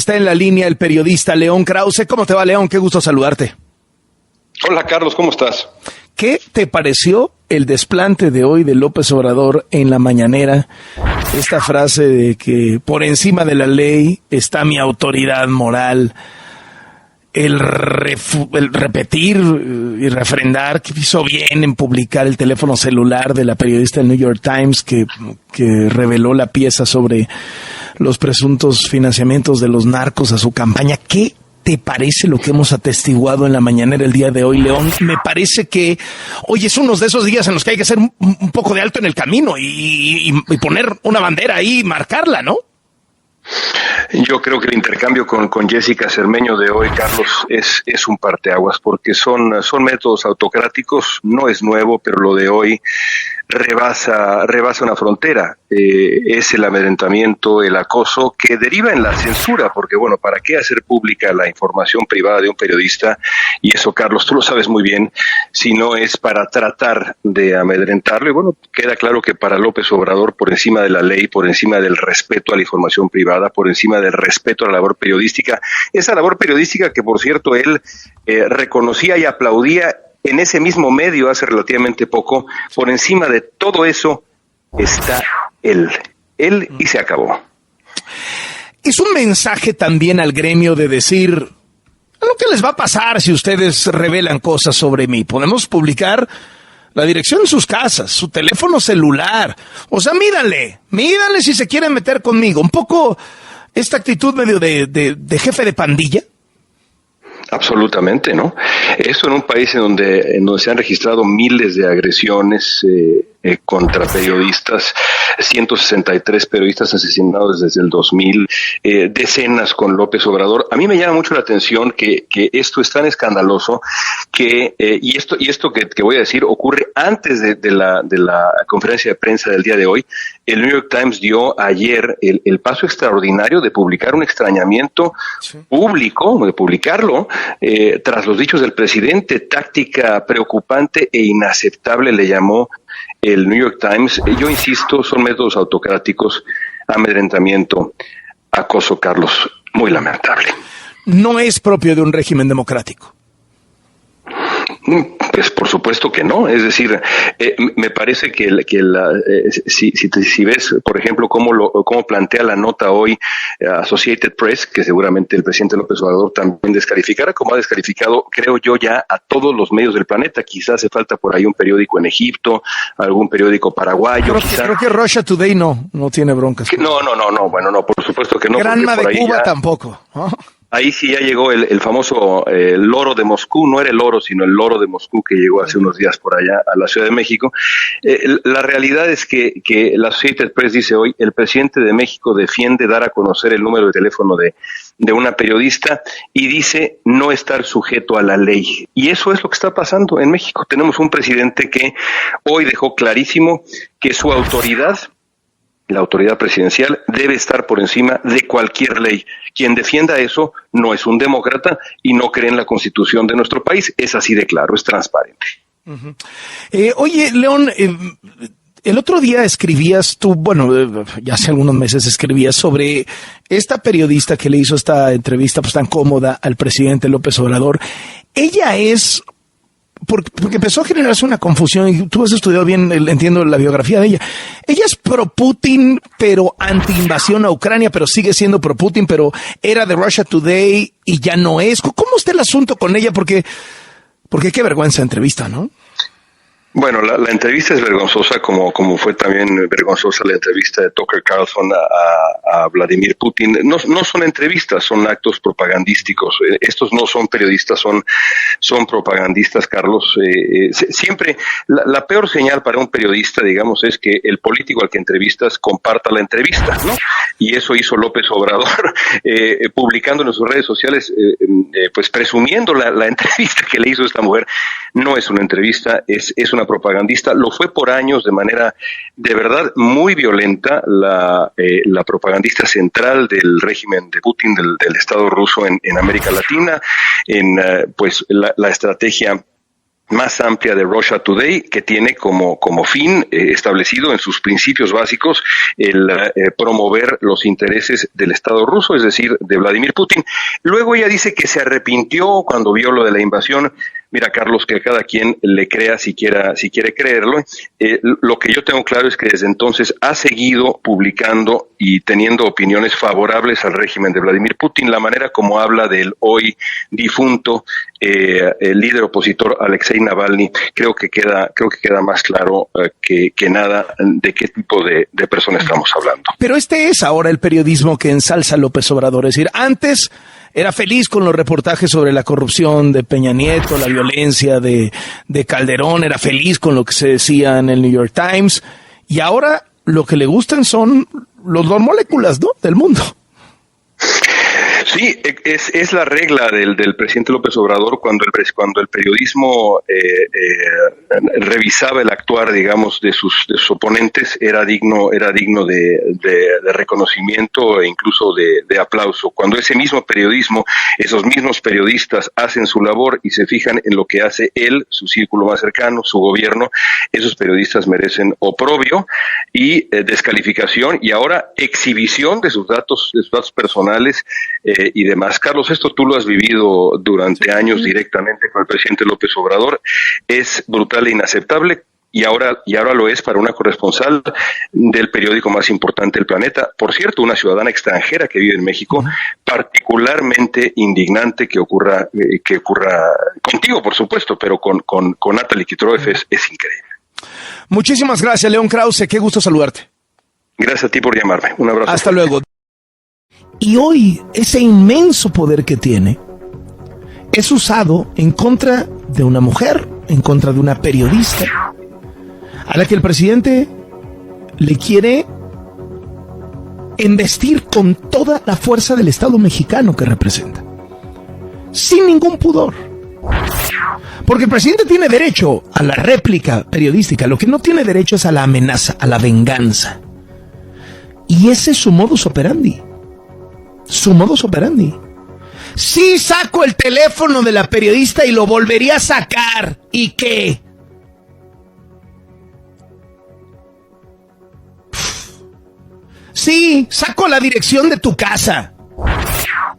Está en la línea el periodista León Krause. ¿Cómo te va, León? Qué gusto saludarte. Hola, Carlos, ¿cómo estás? ¿Qué te pareció el desplante de hoy de López Obrador en la mañanera? Esta frase de que por encima de la ley está mi autoridad moral. El repetir y refrendar que hizo bien en publicar el teléfono celular de la periodista del New York Times que reveló la pieza sobre los presuntos financiamientos de los narcos a su campaña. ¿Qué te parece lo que hemos atestiguado en la mañanera el día de hoy, León? Me parece que hoy es uno de esos días en los que hay que hacer un poco de alto en el camino y poner una bandera ahí y marcarla, ¿no? Yo creo que el intercambio con Jessica Cermeño de hoy, Carlos, es un parteaguas, porque son métodos autocráticos, no es nuevo, pero lo de hoy rebasa una frontera. Es el amedrentamiento, el acoso que deriva en la censura, porque bueno, ¿para qué hacer pública la información privada de un periodista? Y eso, Carlos, tú lo sabes muy bien, si no es para tratar de amedrentarlo. Y bueno, queda claro que para López Obrador, por encima de la ley, por encima del respeto a la información privada, por encima del respeto a la labor periodística, esa labor periodística que, por cierto, él reconocía y aplaudía en ese mismo medio hace relativamente poco, por encima de todo eso está él y se acabó. Es un mensaje también al gremio de decir, lo que les va a pasar si ustedes revelan cosas sobre mí. Podemos publicar la dirección de sus casas, su teléfono celular. O sea, mídanle si se quieren meter conmigo. Un poco esta actitud medio de jefe de pandilla. Absolutamente, ¿no? Eso en un país en donde se han registrado miles de agresiones contra periodistas, 163 periodistas asesinados desde el 2000, decenas con López Obrador. A mí me llama mucho la atención que esto es tan escandaloso que y esto que voy a decir ocurre antes de la conferencia de prensa del día de hoy. El New York Times dio ayer el paso extraordinario de publicar un extrañamiento público, de publicarlo tras los dichos del presidente. Táctica preocupante e inaceptable le llamó el New York Times. Yo insisto, son métodos autocráticos, amedrentamiento, acoso, Carlos, muy lamentable. No es propio de un régimen democrático. Pues por supuesto que no, es decir, me parece que si ves, por ejemplo, cómo plantea la nota hoy Associated Press, que seguramente el presidente López Obrador también descalificará, como ha descalificado, creo yo, ya a todos los medios del planeta. Quizás hace falta por ahí un periódico en Egipto, algún periódico paraguayo. Creo que Russia Today no tiene broncas. No, bueno, no, por supuesto que no. Granma de Cuba ya, tampoco, ¿no? Ahí sí ya llegó el famoso loro de Moscú, no era el oro, sino el loro de Moscú que llegó hace unos días por allá a la Ciudad de México. La realidad es que la Associated Press dice hoy, el presidente de México defiende dar a conocer el número de teléfono de una periodista y dice no estar sujeto a la ley. Y eso es lo que está pasando en México. Tenemos un presidente que hoy dejó clarísimo que su autoridad, la autoridad presidencial, debe estar por encima de cualquier ley. Quien defienda eso no es un demócrata y no cree en la Constitución de nuestro país. Es así de claro, es transparente. Uh-huh. Oye, León, el otro día escribías tú, ya hace algunos meses escribías sobre esta periodista que le hizo esta entrevista pues tan cómoda al presidente López Obrador. Ella es... Porque empezó a generarse una confusión, y tú has estudiado bien, entiendo la biografía de ella. Ella es pro-Putin, pero anti-invasión a Ucrania, pero sigue siendo pro-Putin, pero era de Russia Today y ya no es. ¿Cómo está el asunto con ella? Porque qué vergüenza entrevista, ¿no? Bueno, la entrevista es vergonzosa, como fue también vergonzosa la entrevista de Tucker Carlson a Vladimir Putin. No son entrevistas, son actos propagandísticos. Estos no son periodistas, son propagandistas, Carlos. Siempre la peor señal para un periodista, digamos, es que el político al que entrevistas comparta la entrevista, ¿no? Y eso hizo López Obrador, publicando en sus redes sociales, pues presumiendo la entrevista que le hizo esta mujer. No es una entrevista, es una propagandista. Lo fue por años de manera de verdad muy violenta la propagandista central del régimen de Putin, del Estado ruso en América Latina, en pues la estrategia más amplia de Russia Today, que tiene como fin establecido en sus principios básicos el promover los intereses del Estado ruso, es decir, de Vladimir Putin. Luego ella dice que se arrepintió cuando vio lo de la invasión. Mira, Carlos, que a cada quien le crea si quiere creerlo. Lo que yo tengo claro es que desde entonces ha seguido publicando y teniendo opiniones favorables al régimen de Vladimir Putin. La manera como habla del hoy difunto el líder opositor Alexei Navalny, creo que queda más claro que nada de qué tipo de persona estamos hablando. Pero este es ahora el periodismo que ensalza López Obrador. Es decir, antes era feliz con los reportajes sobre la corrupción de Peña Nieto, la violencia de Calderón, era feliz con lo que se decía en el New York Times, y ahora lo que le gustan son los dos moléculas, ¿no?, del mundo. Sí, es la regla del presidente López Obrador cuando el periodismo revisaba el actuar, digamos, de sus oponentes, era digno de reconocimiento e incluso de aplauso. Cuando ese mismo periodismo, esos mismos periodistas hacen su labor y se fijan en lo que hace él, su círculo más cercano, su gobierno, esos periodistas merecen oprobio y descalificación y ahora exhibición de sus datos personales y demás. Carlos, esto tú lo has vivido durante años directamente con el presidente López Obrador. Es brutal e inaceptable y ahora lo es para una corresponsal del periódico más importante del planeta. Por cierto, una ciudadana extranjera que vive en México, particularmente indignante que ocurra contigo, por supuesto, pero con Natalie Kitroev es increíble. Muchísimas gracias, León Krause. Qué gusto saludarte. Gracias a ti por llamarme. Un abrazo. Hasta luego. Y hoy ese inmenso poder que tiene es usado en contra de una mujer, en contra de una periodista, a la que el presidente le quiere embestir con toda la fuerza del Estado mexicano que representa, sin ningún pudor. Porque el presidente tiene derecho a la réplica periodística, lo que no tiene derecho es a la amenaza, a la venganza. Y ese es su modus operandi. Su modus operandi. Sí, saco el teléfono de la periodista y lo volvería a sacar. ¿Y qué? Sí, saco la dirección de tu casa.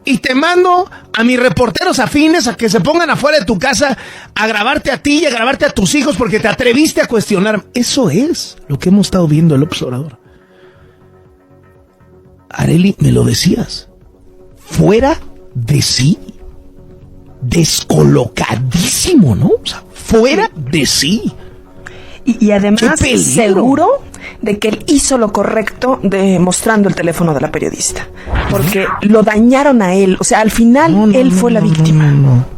Y te mando a mis reporteros afines a que se pongan afuera de tu casa a grabarte a ti y a grabarte a tus hijos porque te atreviste a cuestionar. Eso es lo que hemos estado viendo en López Obrador. Arely, me lo decías. Fuera de sí, descolocadísimo, ¿no? O sea, fuera de sí. Y además seguro de que él hizo lo correcto de mostrando el teléfono de la periodista, porque lo dañaron a él, o sea, al final él fue la víctima. No.